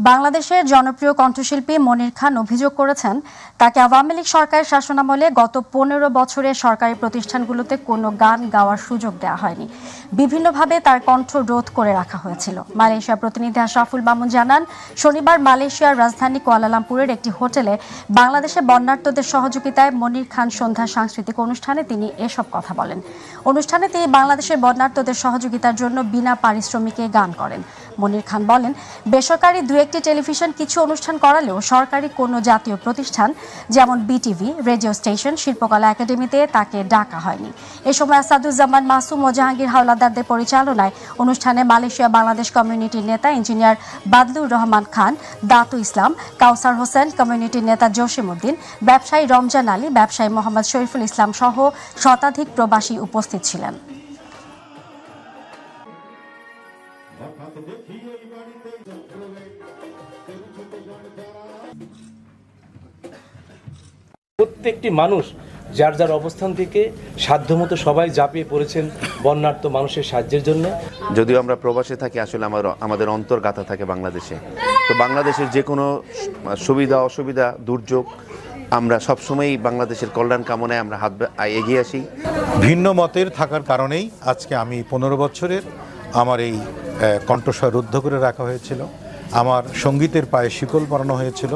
বাংলাদেশের জনপ্রিয় কণ্ঠশিল্পী মনির খান অভিযোগ করেছেন, তাকে আওয়ামী লীগ সরকারের শাসনামলে গত ১৫ বছরে সরকারি প্রতিষ্ঠানগুলোতে কোনো গান গাওয়ার সুযোগ দেওয়া হয়নি। বিভিন্নভাবে তার কণ্ঠ রোধ করে রাখা হয়েছিল। মালয়েশিয়ার প্রতিনিধি আশরাফুল মামুন জানান, শনিবার মালয়েশিয়ার রাজধানী কুয়ালালামপুরের একটি হোটেলে বাংলাদেশের বন্যার্তদের সহযোগিতায় মনির খান সন্ধ্যা সাংস্কৃতিক অনুষ্ঠানে তিনি এসব কথা বলেন। অনুষ্ঠানে তিনি বাংলাদেশের বন্যার্তদের সহযোগিতার জন্য বিনা পারিশ্রমিকে গান করেন। মনির খান বলেন, বেসরকারি দু একটি টেলিভিশন কিছু অনুষ্ঠান করালেও সরকারি কোনো জাতীয় প্রতিষ্ঠান যেমন বিটিভি, রেডিও স্টেশন, শিল্পকলা একাডেমিতে তাকে ডাকা হয়নি। এ সময় আসাদুজ্জামান মাসুম ও জাহাঙ্গীর হাওলাদারদের পরিচালনায় অনুষ্ঠানে মালয়েশিয়া বাংলাদেশ কমিউনিটির নেতা ইঞ্জিনিয়ার বাদলুর রহমান খান, দাতু ইসলাম, কাউসার হোসেন, কমিউনিটির নেতা জসিম উদ্দিন, ব্যবসায়ী রমজান আলী, ব্যবসায়ী মোহাম্মদ শরীফুল ইসলাম সহ শতাধিক প্রবাসী উপস্থিত ছিলেন। প্রত্যেকটি মানুষ যার যার অবস্থান থেকে সাধ্যমতো সবাই ঝাঁপিয়ে পড়েছেন বন্যার্ত মানুষের সাহায্যের জন্য। যদিও আমরা প্রবাসে থাকি, আসলে আমাদের অন্তর গাথা থাকে বাংলাদেশে। তো বাংলাদেশের যে কোনো সুবিধা অসুবিধা দুর্যোগ আমরা সবসময়ই বাংলাদেশের কল্যাণ কামনায় আমরা হাত এগিয়ে আসি। ভিন্ন মতের থাকার কারণেই আজকে আমি 15 বছরের আমার এই কণ্ঠস্বর রুদ্ধ করে রাখা হয়েছিল। আমার সঙ্গীতের পায়ে শিকল পরানো হয়েছিল।